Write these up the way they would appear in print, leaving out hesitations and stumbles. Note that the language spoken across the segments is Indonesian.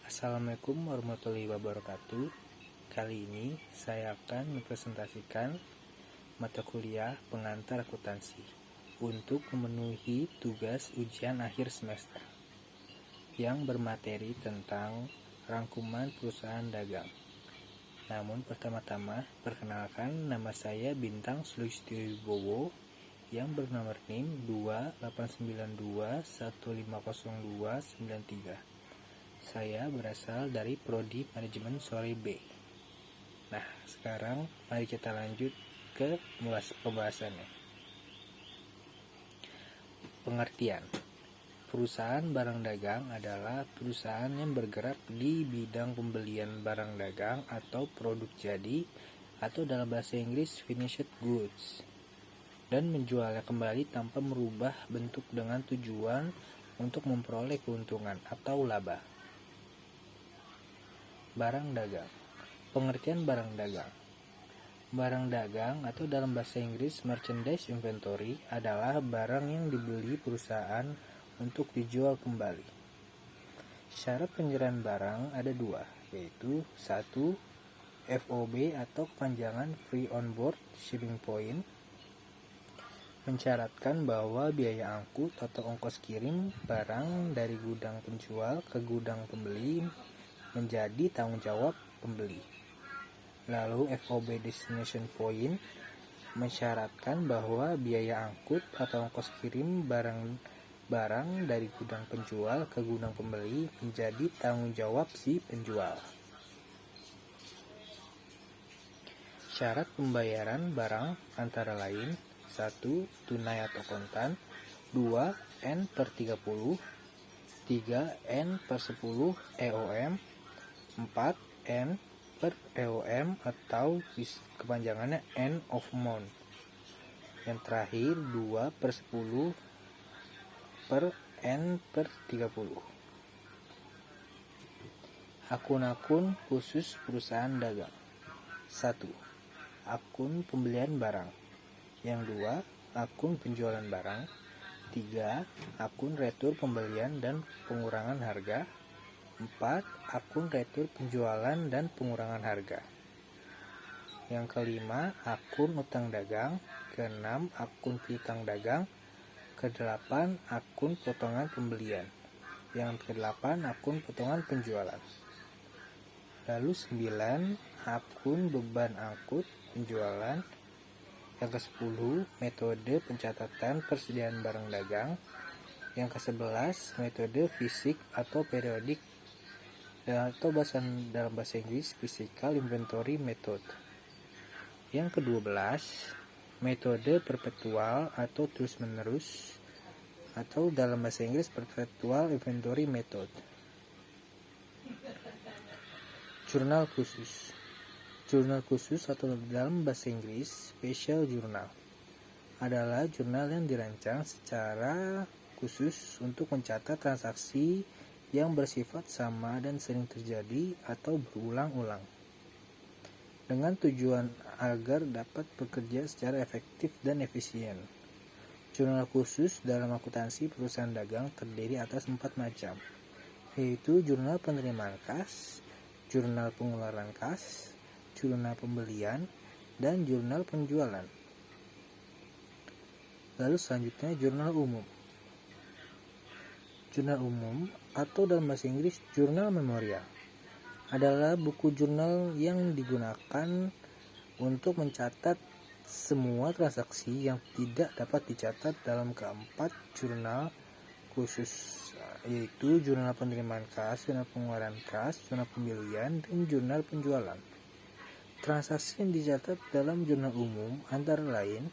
Assalamualaikum warahmatullahi wabarakatuh. Kali ini saya akan mempresentasikan mata kuliah pengantar akuntansi untuk memenuhi tugas ujian akhir semester yang bermateri tentang rangkuman perusahaan dagang. Namun pertama-tama, perkenalkan, nama saya Bintang Sulistyo Wibowo yang bernomor NIM 2892150293. Saya berasal dari Prodi Manajemen Sore B. Nah, sekarang mari kita lanjut ke pembahasannya. Pengertian. Perusahaan barang dagang adalah perusahaan yang bergerak di bidang pembelian barang dagang atau produk jadi atau dalam bahasa Inggris finished goods, dan menjualnya kembali tanpa merubah bentuk dengan tujuan untuk memperoleh keuntungan atau laba. Barang dagang. Pengertian barang dagang. Barang dagang atau dalam bahasa Inggris merchandise inventory adalah barang yang dibeli perusahaan untuk dijual kembali. Syarat penyerahan barang ada dua, yaitu 1. FOB atau kepanjangan Free On Board Shipping Point, mensyaratkan bahwa biaya angkut atau ongkos kirim barang dari gudang penjual ke gudang pembeli menjadi tanggung jawab pembeli. Lalu FOB Destination Point mensyaratkan bahwa biaya angkut atau ongkos kirim barang dari gudang penjual ke gudang pembeli menjadi tanggung jawab si penjual. Syarat pembayaran barang antara lain: 1. Tunai atau kontan, 2. N/30, 3. N/10 EOM, 4. N/EOM atau kepanjangannya End of Month. Yang terakhir 2/10 per N/30. Akun-akun khusus perusahaan dagang. 1. Akun pembelian barang. Yang 2. Akun penjualan barang. 3. Akun retur pembelian dan pengurangan harga. 4. Akun retur penjualan dan pengurangan harga. Yang kelima, akun utang dagang. Keenam, akun piutang dagang. Kedelapan, akun potongan pembelian. Yang kedelapan, akun potongan penjualan. Lalu 9, akun beban angkut penjualan. Yang ke-10, metode pencatatan persediaan barang dagang. Yang ke-11, metode fisik atau periodik atau dalam bahasa Inggris physical inventory method. Yang ke-12, metode perpetual atau terus-menerus atau dalam bahasa Inggris perpetual inventory method. Jurnal khusus. Jurnal khusus atau dalam bahasa Inggris special journal adalah jurnal yang dirancang secara khusus untuk mencatat transaksi yang bersifat sama dan sering terjadi atau berulang-ulang, dengan tujuan agar dapat bekerja secara efektif dan efisien. Jurnal khusus dalam akuntansi perusahaan dagang terdiri atas 4 macam, yaitu jurnal penerimaan kas, jurnal pengeluaran kas, jurnal pembelian, dan jurnal penjualan. Lalu selanjutnya jurnal umum. Jurnal umum atau dalam bahasa Inggris jurnal memorial adalah buku jurnal yang digunakan untuk mencatat semua transaksi yang tidak dapat dicatat dalam keempat jurnal khusus, yaitu jurnal penerimaan kas, jurnal pengeluaran kas, jurnal pembelian, dan jurnal penjualan. Transaksi yang dicatat dalam jurnal umum antara lain: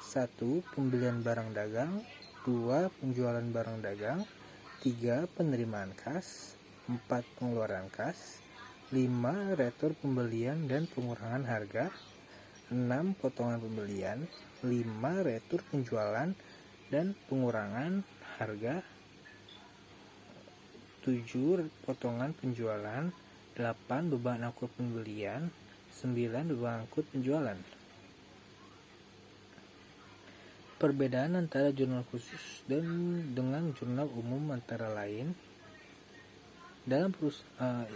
1. Pembelian barang dagang. 2. Penjualan barang dagang. 3. Penerimaan kas. 4. Pengeluaran kas. 5. Retur pembelian dan pengurangan harga. 6. Potongan pembelian. 5. Retur penjualan dan pengurangan harga. 7. Potongan penjualan. 8. Beban angkut pembelian. 9. Beban angkut penjualan. Perbedaan antara jurnal khusus dan dengan jurnal umum antara lain: Dalam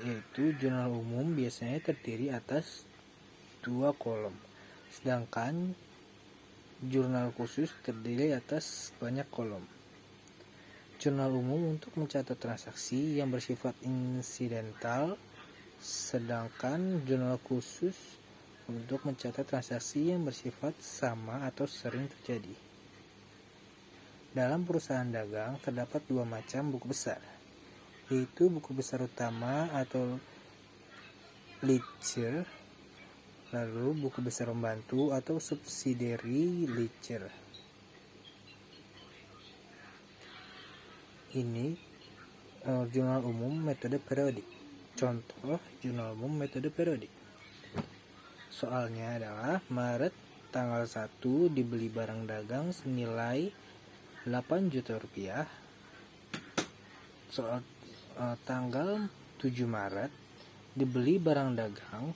yaitu jurnal umum biasanya terdiri atas 2 kolom, sedangkan jurnal khusus terdiri atas banyak kolom. Jurnal umum untuk mencatat transaksi yang bersifat insidental, sedangkan jurnal khusus untuk mencatat transaksi yang bersifat sama atau sering terjadi. Dalam perusahaan dagang terdapat 2 macam buku besar, yaitu buku besar utama atau ledger, lalu buku besar pembantu atau subsidiary ledger. Ini jurnal umum metode periodik. Contoh jurnal umum metode periodik. Soalnya adalah Maret tanggal 1 dibeli barang dagang senilai 8 juta rupiah. Soal tanggal 7 Maret dibeli barang dagang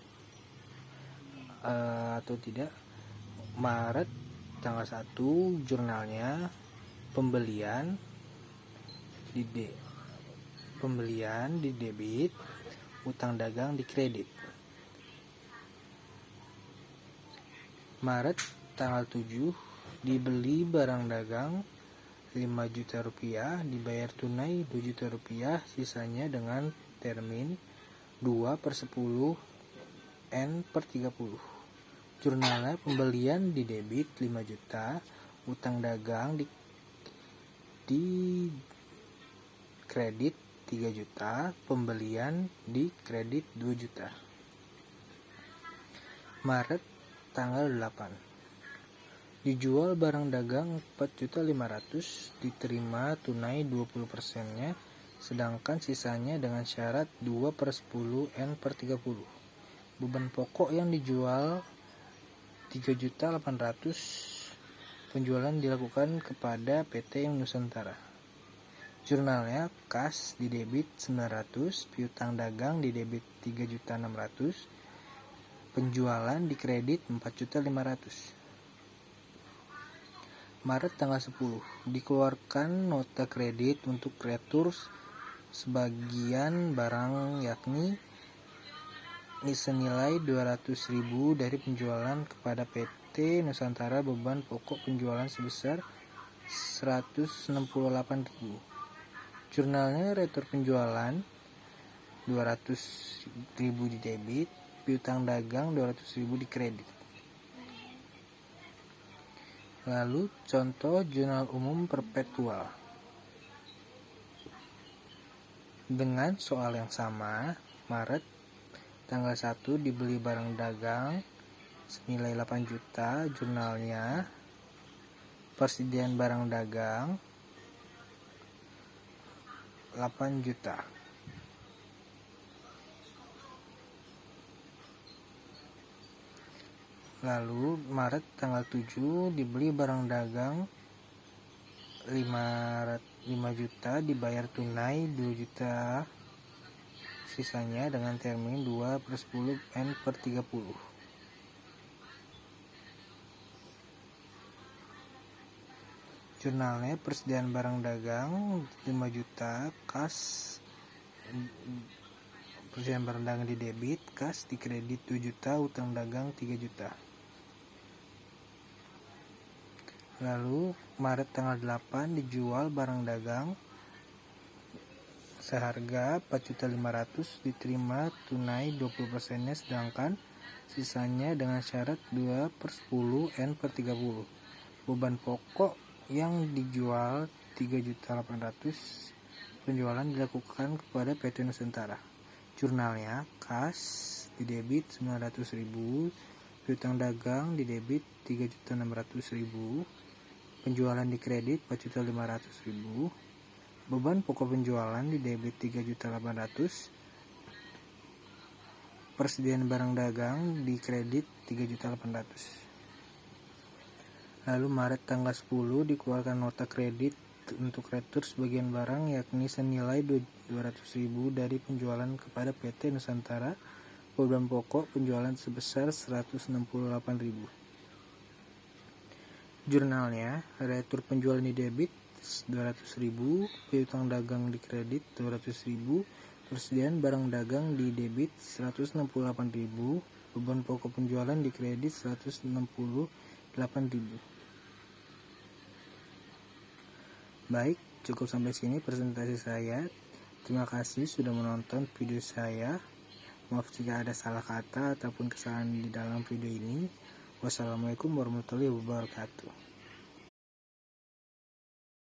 atau tidak. Maret tanggal 1 jurnalnya pembelian di debit, utang dagang di kredit. Maret tanggal 7 dibeli barang dagang 5 juta rupiah, dibayar tunai 2 juta rupiah, sisanya dengan termin 2/10 N/30. Jurnalnya pembelian di debit 5 juta, utang dagang di kredit 3 juta, pembelian di kredit 2 juta. Maret tanggal 8 dijual barang dagang 4.500.000, diterima tunai 20%-nya, sedangkan sisanya dengan syarat 2/10 N/30. Beban pokok yang dijual 3.800.000, penjualan dilakukan kepada PT Nusantara. Jurnalnya kas di debit 900, piutang dagang di debit 3.600, penjualan di kredit 4.500. Maret tanggal 10 dikeluarkan nota kredit untuk retur sebagian barang, yakni senilai 200.000 dari penjualan kepada PT Nusantara. Beban pokok penjualan sebesar 168.000. Jurnalnya retur penjualan 200.000 di debit, piutang dagang 200.000 di kredit. Lalu contoh jurnal umum perpetual. Dengan soal yang sama, Maret tanggal 1 dibeli barang dagang senilai 8 juta, jurnalnya persediaan barang dagang 8 juta. Lalu Maret tanggal 7 dibeli barang dagang 5 juta, dibayar tunai 2 juta, sisanya dengan termin 2/10 N/30. Jurnalnya persediaan barang dagang 5 juta, kas persediaan barang dagang di debit, kas di kredit 2 juta, utang dagang 3 juta. Lalu Maret tanggal 8 dijual barang dagang seharga 4.500.000, diterima tunai 20%-nya, sedangkan sisanya dengan syarat 2/10 N/30. Beban pokok yang dijual 3.800.000, penjualan dilakukan kepada PT Nusantara. Jurnalnya kas di debit 900.000, piutang dagang di debit 3.600.000, penjualan di kredit 4.500.000, beban pokok penjualan di debit 3.800.000, persediaan barang dagang di kredit 3.800.000. Lalu Maret tanggal 10 dikeluarkan nota kredit untuk retur sebagian barang, yakni senilai 200.000 dari penjualan kepada PT Nusantara. Beban pokok penjualan sebesar 168.000. Jurnalnya retur penjualan di debit 200.000, piutang dagang di kredit 200.000, Persediaan barang dagang di debit 168.000, beban pokok penjualan di kredit 168.000. Baik, cukup sampai sini presentasi saya. Terima kasih sudah menonton video saya. Maaf jika ada salah kata ataupun kesalahan di dalam video ini. Wassalamualaikum warahmatullahi wabarakatuh.